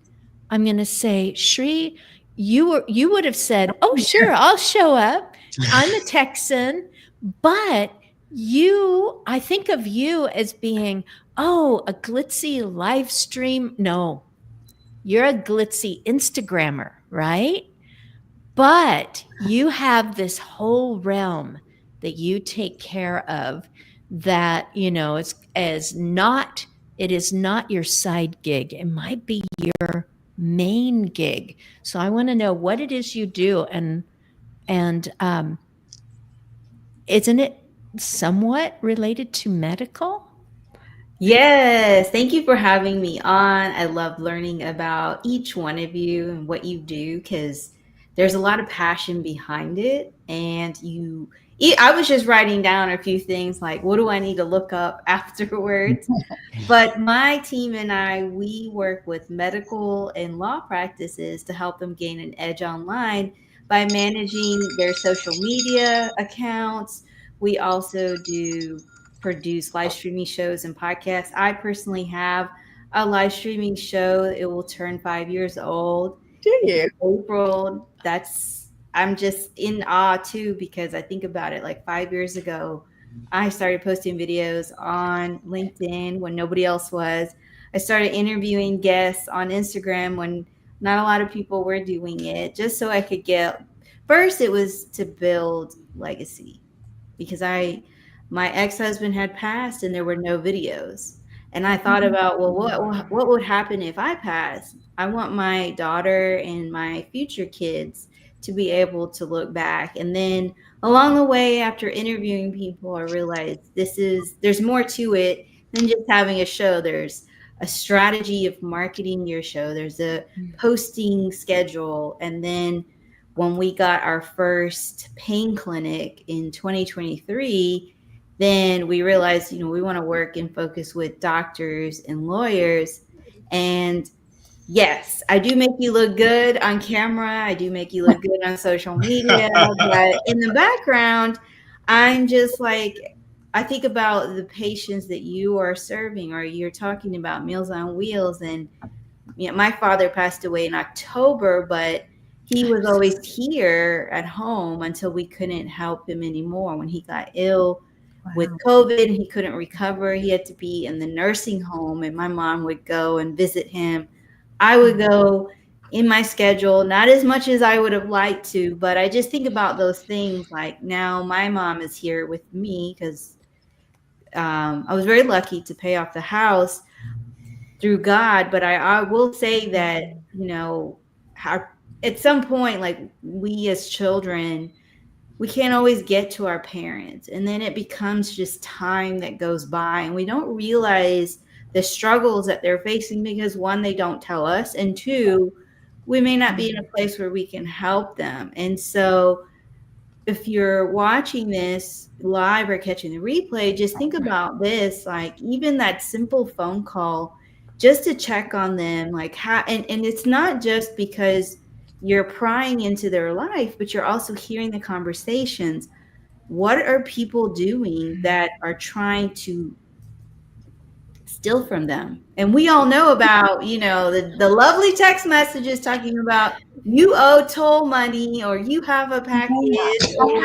Speaker 1: I'm going to say, Shri, you would have said, "Oh, sure, I'll show up. I'm a Texan," but I think of you as being, oh, a glitzy live stream. No, you're a glitzy Instagrammer, right? But you have this whole realm that you take care of that, it is not your side gig. It might be your main gig. So I want to know what it is you do, and isn't it somewhat related to medical?
Speaker 5: Yes, thank you for having me on. I love learning about each one of you and what you do, because there's a lot of passion behind it. And I was just writing down a few things like, what do I need to look up afterwards? But my team and I, we work with medical and law practices to help them gain an edge online by managing their social media accounts. We also produce live streaming shows and podcasts. I personally have a live streaming show. It will turn 5 years old.
Speaker 2: Do you?
Speaker 5: April. I'm just in awe too, because I think about it, like 5 years ago, I started posting videos on LinkedIn when nobody else was. I started interviewing guests on Instagram when not a lot of people were doing it, just so I could first it was to build legacy, because my ex-husband had passed and there were no videos. And I thought about, well, what would happen if I passed? I want my daughter and my future kids to be able to look back. And then along the way, after interviewing people, I realized there's more to it than just having a show. There's a strategy of marketing your show. There's a posting schedule. And then when we got our first pain clinic in 2023, then we realized, we want to work and focus with doctors and lawyers. And yes, I do make you look good on camera. I do make you look good on social media. But in the background, I'm just like, I think about the patients that you are serving, or you're talking about Meals on Wheels. And my father passed away in October, but he was always here at home until we couldn't help him anymore. When he got ill with COVID, he couldn't recover. He had to be in the nursing home, and my mom would go and visit him. I would go in my schedule, not as much as I would have liked to, but I just think about those things. Like, now my mom is here with me because I was very lucky to pay off the house through God. But I will say that, at some point, like, we as children, we can't always get to our parents. And then it becomes just time that goes by, and we don't realize the struggles that they're facing because, one, they don't tell us, and two, we may not be in a place where we can help them. And so if you're watching this live or catching the replay, just think about this, like even that simple phone call just to check on them, like how, and it's not just because you're prying into their life, but you're also hearing the conversations. What are people doing that are trying to steal from them? And we all know about, the lovely text messages talking about you owe toll money, or you have a package, or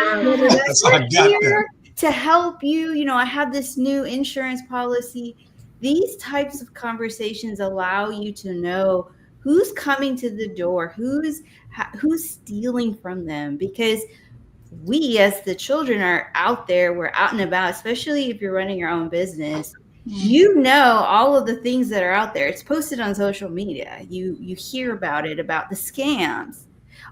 Speaker 5: here to help you. I have this new insurance policy. These types of conversations allow you to know who's coming to the door, who's stealing from them, because we as the children are out there, we're out and about, especially if you're running your own business. All of the things that are out there. It's posted on social media. You hear about it, about the scams,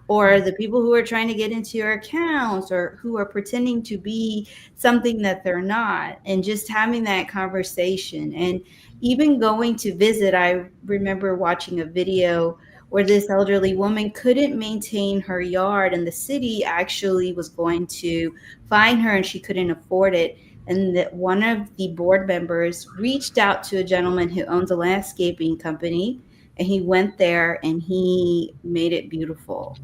Speaker 5: or the people who are trying to get into your accounts, or who are pretending to be something that they're not, and just having that conversation. And even going to visit, I remember watching a video where this elderly woman couldn't maintain her yard, and the city actually was going to fine her, and she couldn't afford it. and that one of the board members reached out to a gentleman who owns a landscaping company, and he went there and he made it beautiful.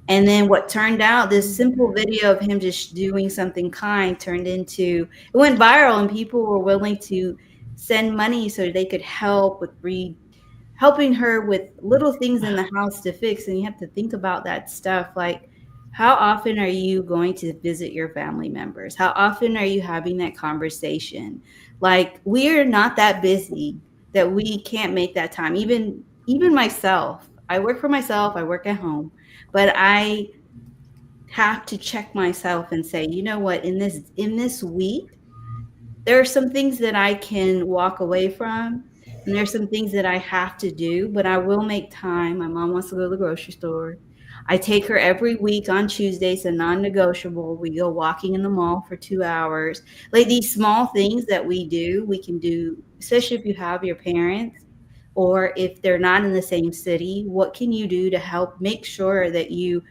Speaker 5: And then what turned out, this simple video of him just doing something kind turned into, it went viral, and people were willing to send money so they could help with helping her with little things in the house to fix. And you have to think about that stuff. Like, how often are you going to visit your family members? How often are you having that conversation? Like, we're not that busy that we can't make that time. Even myself, I work for myself, I work at home, but I have to check myself and say, you know what, in this week, there are some things that I can walk away from, and there's some things that I have to do, but I will make time. My mom wants to go to the grocery store. I take her every week on Tuesdays, a non-negotiable. We go walking in the mall for 2 hours. Like, these small things that we can do, especially if you have your parents, or if they're not in the same city. What can you do to help make sure that you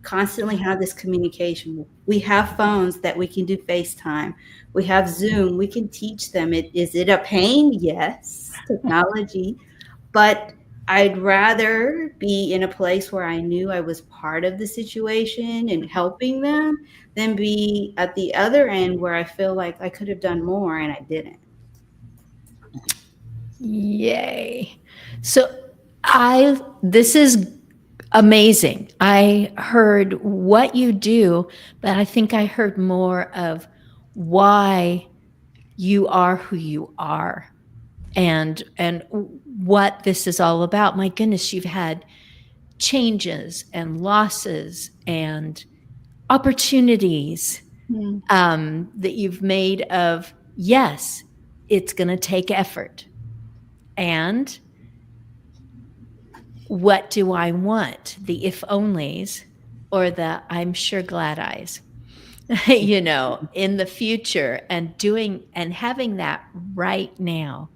Speaker 5: constantly have this communication? We have phones that we can do FaceTime. We have Zoom. We can teach them. Is it a pain? Yes, technology. But I'd rather be in a place where I knew I was part of the situation and helping them than be at the other end where I feel like I could have done more and I didn't.
Speaker 1: Yay. So this is amazing. I heard what you do, but I think I heard more of why you are who you are and what this is all about. My goodness, you've had changes and losses and opportunities that you've made of, yes, it's going to take effort. And what do I want? The if onlys or the I'm sure glad eyes, you know, in the future, and doing and having that right now.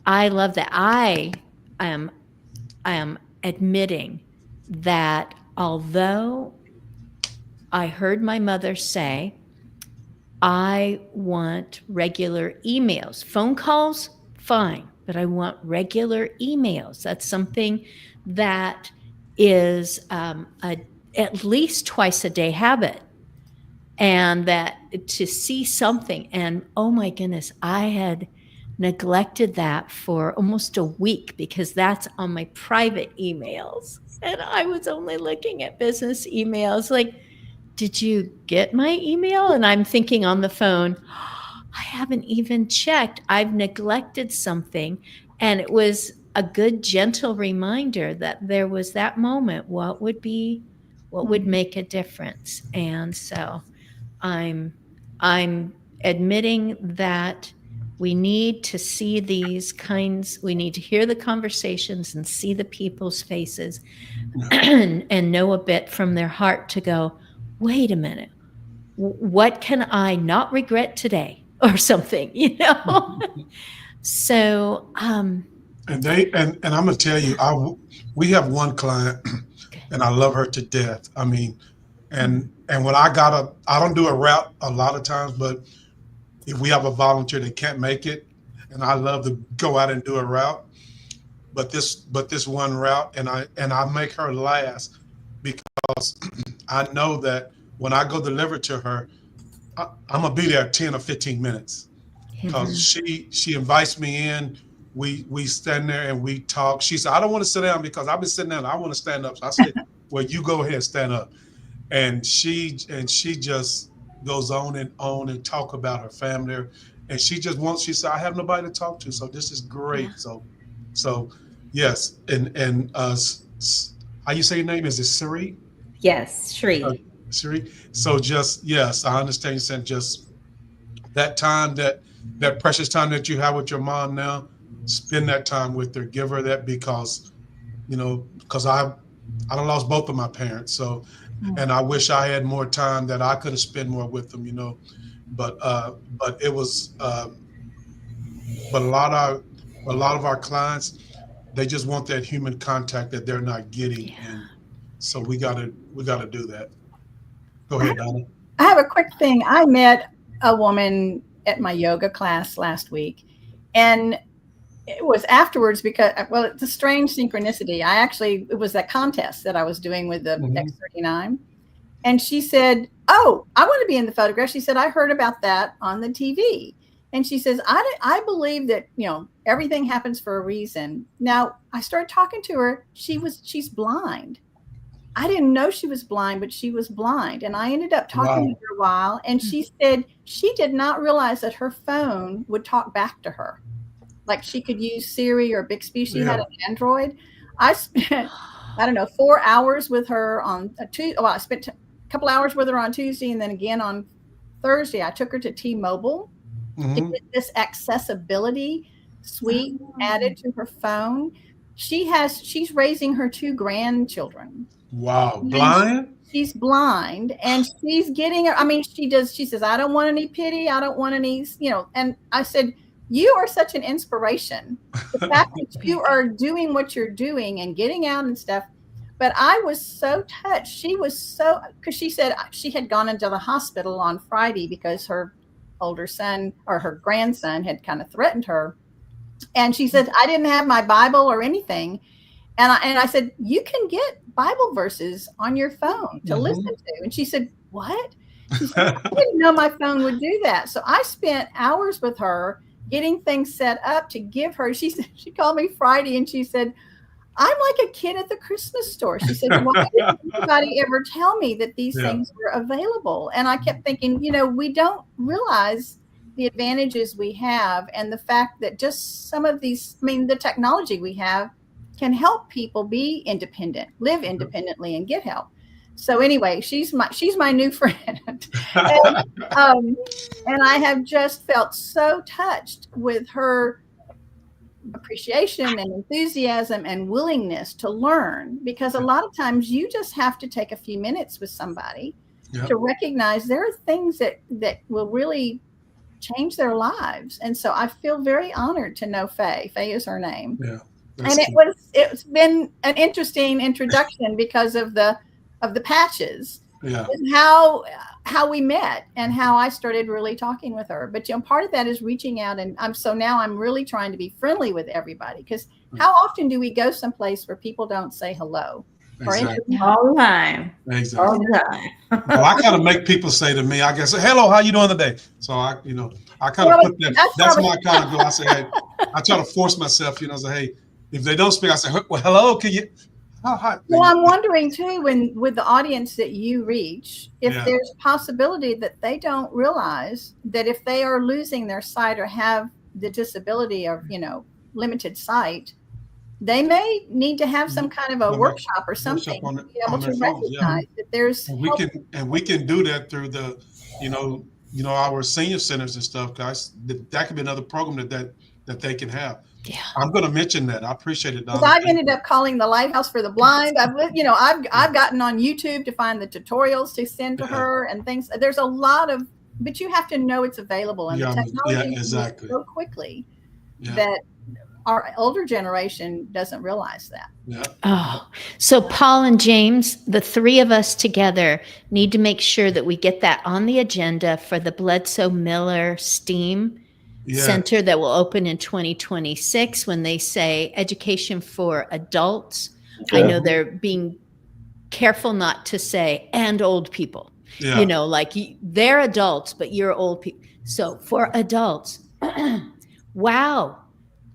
Speaker 1: I love that. I am admitting that although I heard my mother say, I want regular emails, phone calls, fine, but I want regular emails. That's something that is at least twice a day habit. And that to see something, and oh my goodness, I had neglected that for almost a week because that's on my private emails. And I was only looking at business emails. Like, did you get my email? And I'm thinking on the phone, I haven't even checked. I've neglected something. And it was a good, gentle reminder that there was that moment. What would make a difference? And so I'm admitting that we need to see we need to hear the conversations and see the people's faces and know a bit from their heart to go, wait a minute, what can I not regret today or something, you know? So,
Speaker 3: and I'm going to tell you, we have one client and I love her to death. I mean, and when I don't do a route a lot of times, but if we have a volunteer that can't make it, and I love to go out and do a route, but this one route, and I make her last because I know that when I go deliver to her, I'm gonna be there 10 or 15 minutes because she invites me in. We stand there and we talk. She said, I don't want to sit down because I've been sitting down. I want to stand up. So I said, well, you go ahead and stand up. And she just goes on and talk about her family. And she said, I have nobody to talk to. So this is great. Yeah. So yes. And how you say your name? Is it Siri?
Speaker 5: Yes, Sri.
Speaker 3: Siri. So just, yes, I understand you saying just that time, that precious time that you have with your mom now, spend that time with her, give her that because I done lost both of my parents. So, and I wish I had more time that I could have spent more with them, but it was, but a lot of our clients, they just want that human contact that they're not getting. Yeah. And so we gotta do that. Go ahead, Donna.
Speaker 2: I have a quick thing. I met a woman at my yoga class last week, and it was afterwards because, well, it's a strange synchronicity. It was that contest that I was doing with the X39. And she said, "Oh, I want to be in the photograph." She said, "I heard about that on the TV." And she says, I believe that, everything happens for a reason. Now, I started talking to her. She's blind. I didn't know she was blind, but she was blind. And I ended up talking to her a while. And she said she did not realize that her phone would talk back to her. Like she could use Siri or Bixby. She had an Android. I spent, 4 hours with her on Tuesday. Well, I spent a couple hours with her on Tuesday, and then again on Thursday. I took her to T-Mobile to get this accessibility suite added to her phone. She's raising her 2 grandchildren.
Speaker 3: Wow. Blind?
Speaker 2: She's blind, and she's getting, she says, "I don't want any pity. I don't want any, and I said, "You are such an inspiration. The fact that you are doing what you're doing and getting out and stuff." But I was so touched. Because she said she had gone into the hospital on Friday because her older son or her grandson had kind of threatened her. And she said, "I didn't have my Bible or anything." And I said, "You can get Bible verses on your phone to listen to." And she said, "What?" She said, "I didn't know my phone would do that." So I spent hours with her getting things set up to give her. She called me Friday and she said, "I'm like a kid at the Christmas store." She said, "Why didn't anybody ever tell me that these things were available?" And I kept thinking, we don't realize the advantages we have, and the fact that just some of these, the technology we have can help people be independent, live independently, and get help. So anyway, she's my new friend. And I have just felt so touched with her appreciation and enthusiasm and willingness to learn, because a lot of times you just have to take a few minutes with somebody to recognize there are things that will really change their lives. And so I feel very honored to know Faye. Faye is her name.
Speaker 3: Yeah.
Speaker 2: And it's been an interesting introduction because of the patches. Yeah. How we met and how I started really talking with her. But part of that is reaching out, and I'm really trying to be friendly with everybody, because how often do we go someplace where people don't say hello?
Speaker 3: Exactly.
Speaker 5: All the time.
Speaker 3: Exactly.
Speaker 5: All the time.
Speaker 3: Well, I kind of make people say to me, I guess, "Hello, how you doing today?" So I kind of put that. That's my kind of go. I say, hey, I try to force myself, say, hey, if they don't speak, I say, "Well, hello, can you?" Hi.
Speaker 2: Well, I'm wondering too, with the audience that you reach, if there's a possibility that they don't realize that if they are losing their sight or have the disability of, limited sight, they may need to have some kind of a workshop or something to be able to recognize that there's
Speaker 3: we can do that through the, our senior centers and stuff, guys. That could be another program that they can have. Yeah, I'm going to mention that. I appreciate it, Donna.
Speaker 2: I've ended up calling the Lighthouse for the Blind. I've gotten on YouTube to find the tutorials to send to her and things. There's a lot of, but you have to know it's available, and the technology moves so quickly that our older generation doesn't realize that.
Speaker 3: Yeah.
Speaker 1: Oh, so Paul and James, the 3 of us together need to make sure that we get that on the agenda for the Bledsoe Miller STEAM Center that will open in 2026. When they say education for adults, I know they're being careful not to say "and old people." Like they're adults, but you're old people. So for adults, wow.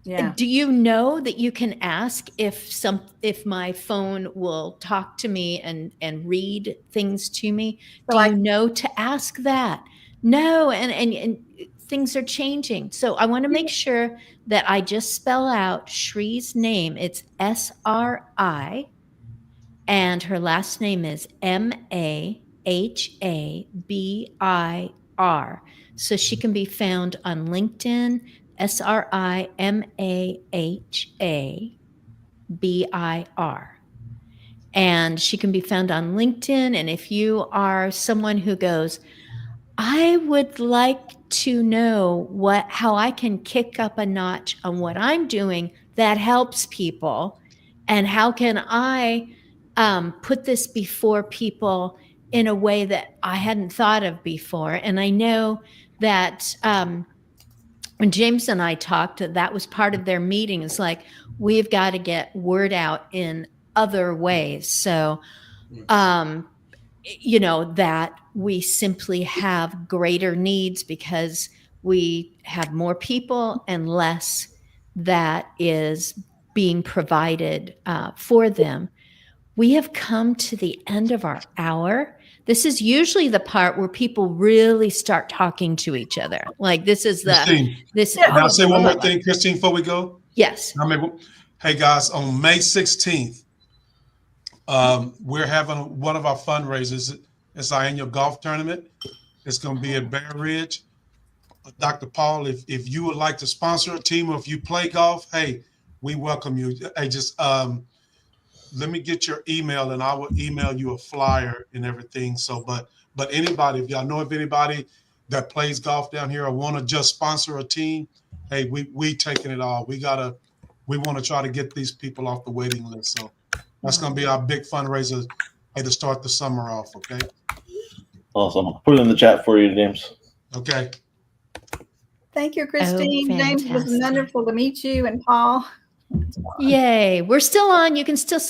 Speaker 1: Yeah. Do you know that you can ask if my phone will talk to me and read things to me? So do you know to ask that? No, and things are changing. So I want to make sure that I just spell out Shree's name. It's SRI, and her last name is MAHABIR. So she can be found on LinkedIn, SRIMAHABIR. And she can be found on LinkedIn. And if you are someone who goes, "I would like to know how I can kick up a notch on what I'm doing that helps people, and how can I put this before people in a way that I hadn't thought of before." And I know that when James and I talked, that was part of their meeting. It's like, we've got to get word out in other ways. So, you know, that we simply have greater needs because we have more people and less that is being provided for them. We have come to the end of our hour. This is usually the part where people really start talking to each other. Like this is
Speaker 3: Christine,
Speaker 1: this.
Speaker 3: Can I say one more thing, Christine, before we go?
Speaker 1: Yes.
Speaker 3: Hey guys, on May 16th, we're having one of our fundraisers. It's our annual golf tournament. It's going to be at Bear Ridge. Dr. Paul, if you would like to sponsor a team, or if you play golf, hey, we welcome you. Hey, just let me get your email and I will email you a flyer and everything. So, but anybody, if y'all know of anybody that plays golf down here or want to just sponsor a team, hey, we taking it all. We want to try to get these people off the waiting list. So that's going to be our big fundraiser to start the summer off. Okay.
Speaker 4: Awesome. I'll put it in the chat for you, James.
Speaker 3: Okay.
Speaker 2: Thank you, Christine. James, it was wonderful to meet you, and Paul.
Speaker 1: Yay. We're still on. You can still say